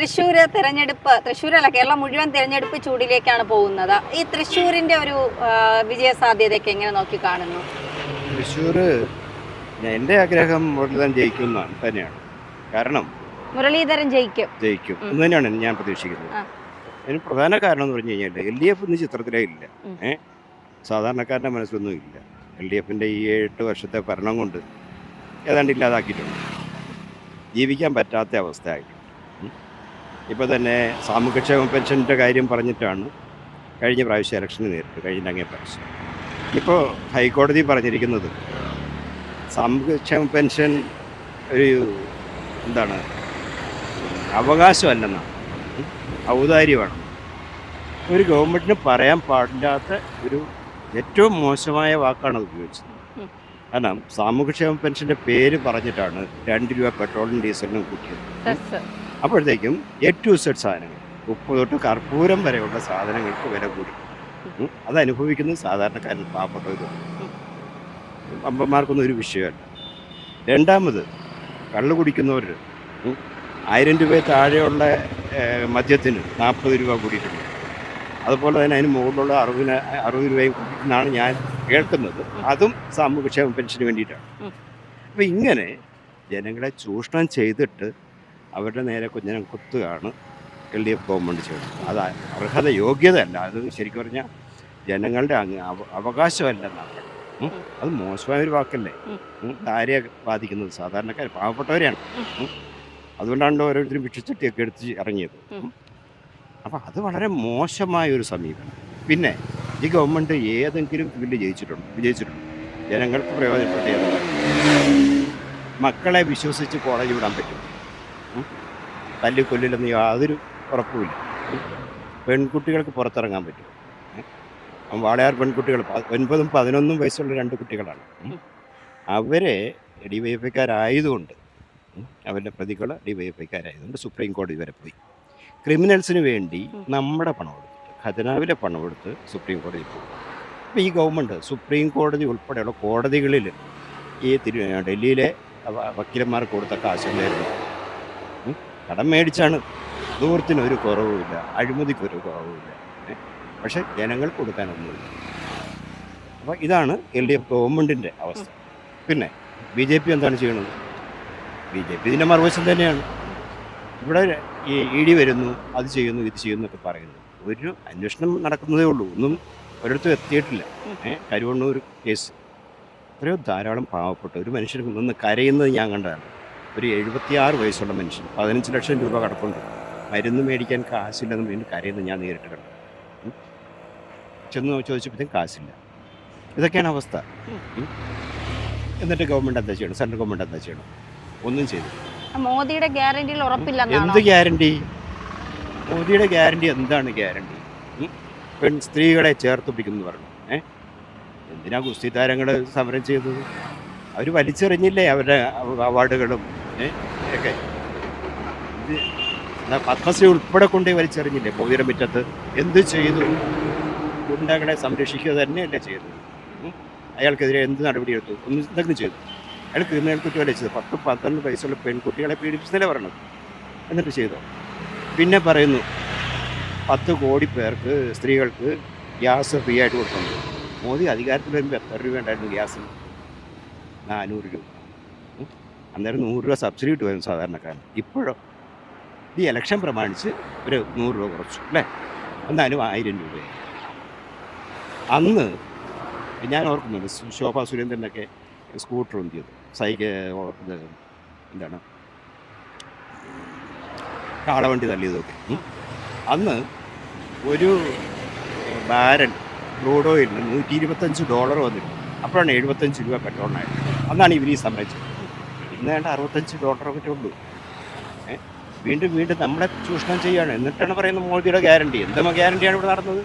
തൃശ്ശൂര് തെരഞ്ഞെടുപ്പ്, തൃശ്ശൂരല്ല കേരളം മുഴുവൻ തെരഞ്ഞെടുപ്പ് ചൂടിലേക്കാണ് പോകുന്നത്. ഈ തൃശ്ശൂരിന്റെ ഒരു വിജയ സാധ്യതയൊക്കെ എങ്ങനെ നോക്കി കാണുന്നു? തൃശ്ശൂർ എൻ്റെ ആഗ്രഹം മുരളീധരൻ ജയിക്കും തന്നെയാണ്. കാരണം മുരളീധരൻ ജയിക്കും എന്ന് തന്നെയാണ് ഞാൻ പ്രതീക്ഷിക്കുന്നത്. അതിന് പ്രധാന കാരണം എന്ന് പറഞ്ഞു കഴിഞ്ഞാൽ LDF ഇന്ന് ചിത്രത്തിലേ ഇല്ല. സാധാരണക്കാരൻ്റെ മനസ്സിലൊന്നും ഇല്ല. LDFിൻ്റെ ഈ 8 വർഷത്തെ ഭരണം കൊണ്ട് ഏതാണ്ട് ഇല്ലാതാക്കിയിട്ടുണ്ട്. ജീവിക്കാൻ പറ്റാത്ത അവസ്ഥയായിട്ടുണ്ട്. ഇപ്പോൾ തന്നെ സാമൂഹ്യക്ഷേമ പെൻഷൻ്റെ കാര്യം പറഞ്ഞിട്ടാണ് കഴിഞ്ഞ പ്രാവശ്യം ഇലക്ഷന് നേരിട്ട് അങ്ങേ പ്രാവശ്യം. ഇപ്പോൾ ഹൈക്കോടതി പറഞ്ഞിരിക്കുന്നത് സാമൂഹ്യക്ഷേമ പെൻഷൻ ഒരു അവകാശമല്ലെന്നാണ്, ഔദാര്യമാണ്. ഒരു ഗവൺമെൻറ്റിന് പറയാൻ പാടില്ലാത്ത ഒരു ഏറ്റവും മോശമായ വാക്കാണ് അത് ഉപയോഗിച്ചത്. കാരണം സാമൂഹ്യക്ഷേമ പെൻഷൻ്റെ പേര് പറഞ്ഞിട്ടാണ് 2 രൂപ പെട്രോളിനും ഡീസലിനും കൂട്ടിയത്. അപ്പോഴത്തേക്കും A to Z സാധനങ്ങൾ, ഉപ്പ് തൊട്ട് കർപ്പൂരം വരെയുള്ള സാധനങ്ങൾക്ക് വില കൂടി. അത് അനുഭവിക്കുന്നത് സാധാരണക്കാരൻ, പാവപ്പെട്ടവരും, അമ്മമാർക്കൊന്നും ഒരു വിഷയമല്ല. രണ്ടാമത് കള്ളു കുടിക്കുന്നവർ 1000 രൂപയിൽ താഴെയുള്ള മദ്യത്തിന് 40 രൂപ കൂടിയിട്ടുണ്ട്. അതുപോലെ തന്നെ അതിന് മുകളിലുള്ള 60 രൂപയും കൂടിയിട്ടെന്നാണ് ഞാൻ കേൾക്കുന്നത്. അതും സാമൂഹ്യക്ഷേമ പെൻഷന് വേണ്ടിയിട്ടാണ്. അപ്പോൾ ഇങ്ങനെ ജനങ്ങളെ ചൂഷണം ചെയ്തിട്ട് അവരുടെ നേരെ കുഞ്ഞനം കുത്തുകയാണ് LDF ഗവൺമെൻറ് ചെയ്തത്. അത് അർഹത യോഗ്യതയല്ല, അത് ശരിക്കും പറഞ്ഞാൽ ജനങ്ങളുടെ അവകാശമല്ലെന്നാണ്. അത് മോശമായൊരു വാക്കല്ലേ. ആരെയാണ് ബാധിക്കുന്നത്? സാധാരണക്കാർ, പാവപ്പെട്ടവരെയാണ്. അതുകൊണ്ടാണല്ലോ ഓരോരുത്തരും ഭിക്ഷച്ചട്ടിയൊക്കെ എടുത്ത് ഇറങ്ങിയത്. അപ്പം അത് വളരെ മോശമായൊരു സമീപനം. പിന്നെ ഈ ഗവൺമെൻറ് ഏതെങ്കിലും ഫീൽഡ് വിജയിച്ചിട്ടുണ്ട് ജനങ്ങൾക്ക് പ്രയോജനപ്പെട്ട മക്കളെ വിശ്വസിച്ച് കോളേജ് വിടാൻ പറ്റും? തല്ലിക്കൊല്ലില്ലെന്ന് യാതൊരു ഉറപ്പുമില്ല. പെൺകുട്ടികൾക്ക് പുറത്തിറങ്ങാൻ പറ്റും? വാളയാർ പെൺകുട്ടികൾ 9ഉം 11ഉം വയസ്സുള്ള 2 കുട്ടികളാണ്. അവരെ DYFIക്കാരായതുകൊണ്ട്, അവരുടെ പ്രതികൾ DYFIക്കാരായതുകൊണ്ട് സുപ്രീം കോടതി വരെ പോയി. ക്രിമിനൽസിന് വേണ്ടി നമ്മുടെ പണം എടുത്തിട്ട്, ഖജനാവിലെ പണം എടുത്ത് സുപ്രീം കോടതി പോയി. അപ്പോൾ ഈ ഗവൺമെൻറ് സുപ്രീം കോടതി ഉൾപ്പെടെയുള്ള കോടതികളിൽ ഈ ഡൽഹിയിലെ വക്കീലന്മാർക്ക് കൊടുത്ത കാശുണ്ടായിരുന്നു. കടം മേടിച്ചാണ്. ദൂരത്തിനൊരു കുറവുമില്ല, അഴിമതിക്കൊരു കുറവുമില്ല. പക്ഷേ ജനങ്ങൾക്ക് കൊടുക്കാനൊന്നുമില്ല. അപ്പോൾ ഇതാണ് LDF ഗവൺമെൻറ്റിൻ്റെ അവസ്ഥ. പിന്നെ BJP എന്താണ് ചെയ്യണത്? BJP ഇതിൻ്റെ മറുവശം തന്നെയാണ്. ഇവിടെ ഈ ED വരുന്നു, അത് ചെയ്യുന്നു, ഇത് ചെയ്യുന്നു എന്നൊക്കെ പറയുന്നു. ഒരു അന്വേഷണം നടക്കുന്നതേ ഉള്ളൂ, ഒന്നും ഒരിടത്തും എത്തിയിട്ടില്ല. കരുവണ്ണൂർ കേസ്, എത്രയോ ധാരാളം പാവപ്പെട്ട ഒരു മനുഷ്യൻ നിന്ന് കരയുന്നത് ഞാൻ കണ്ടതാണ്. ഒരു 76 വയസ്സുള്ള മനുഷ്യൻ 15 ലക്ഷം രൂപ കടപ്പുണ്ട്, മരുന്ന് മേടിക്കാൻ കാശില്ലെന്ന് വീണ്ടും കരയുന്നത് ഞാൻ നേരിട്ട് കണ്ടു. ചെന്ന് ചോദിച്ചപ്പോഴത്തേക്കും കാശില്ല. ഇതൊക്കെയാണ് അവസ്ഥ. എന്നിട്ട് ഗവൺമെൻറ് എന്താ ചെയ്യണം? സെൻട്രൽ ഗവൺമെൻറ് എന്താ ചെയ്യണം? ഒന്നും ചെയ്തില്ല. മോദിയുടെ ഗ്യാരണ്ടിയിൽ ഉറപ്പില്ല. എന്ത് ഗ്യാരണ്ടി? മോദിയുടെ ഗ്യാരണ്ടി എന്താണ് ഗ്യാരണ്ടി? സ്ത്രീകളെ ചേർത്ത് പിടിക്കുന്നു പറഞ്ഞു. എന്തിനാ ഗുസ്തി താരങ്ങൾ സമരം ചെയ്തത്? അവർ വലിച്ചെറിഞ്ഞില്ലേ അവരുടെ അവാർഡുകളും ഒക്കെ? പത്മശ്രീ ഉൾപ്പെടെ കൊണ്ടേ വലിച്ചെറിഞ്ഞില്ലേ മോദിയുടെ മുറ്റത്ത്? എന്ത് ചെയ്തു? ഗുണ്ടകളെ സംരക്ഷിക്കുക തന്നെയല്ലേ ചെയ്തത്? അയാൾക്കെതിരെ എന്ത് നടപടിയെടുത്തു? എന്തെങ്കിലും ചെയ്തു? അയാൾ ക്രിമിനൽ കുറ്റമല്ലേ ചെയ്തു? 10-12 വയസ്സുള്ള പെൺകുട്ടികളെ പീഡിപ്പിച്ചതല്ലേ പറഞ്ഞത്? എന്നിട്ട് ചെയ്തോ? പിന്നെ പറയുന്നു 10 കോടി പേർക്ക്, സ്ത്രീകൾക്ക് ഗ്യാസ് ഫ്രീ ആയിട്ട് കൊടുക്കുന്നു. മോദി അധികാരത്തിൽ വരുമ്പോൾ എത്ര രൂപ ഉണ്ടായിരുന്നു ഗ്യാസിന്? 400 രൂപ. അന്നേരം 100 രൂപ സബ്സിഡി കിട്ടുമായിരുന്നു സാധാരണക്കാരൻ. ഇപ്പോഴോ ഈ ഇലക്ഷൻ പ്രമാണിച്ച് ഒരു 100 രൂപ കുറച്ചു അല്ലേ? എന്നാലും 1000 രൂപയായി. അന്ന് ഞാൻ ഓർക്കുന്നുണ്ട്, ശോഭാ സുരേന്ദ്രനൊക്കെ സ്കൂട്ടർ ഉന്തിയത്, കാളവണ്ടി തള്ളിയതൊക്കെ. അന്ന് ഒരു ബാരൽ ക്രൂഡ് ഓയിലിന് $125 വന്നിട്ട്, അപ്പോഴാണ് 75 രൂപ പെട്രോളിനായിട്ട്. അന്നാണ് ഇവർ ഈ സംരംഭിച്ചത്. ഇന്ന് വേണ്ട $65 ഒക്കെ ഉള്ളൂ. വീണ്ടും നമ്മളെ ചൂഷണം ചെയ്യുകയാണ്. എന്നിട്ടാണ് പറയുന്നത് മോദിയുടെ ഗ്യാരണ്ടി. എന്തെങ്കിലും ഗ്യാരണ്ടിയാണ് ഇവിടെ നടന്നത്?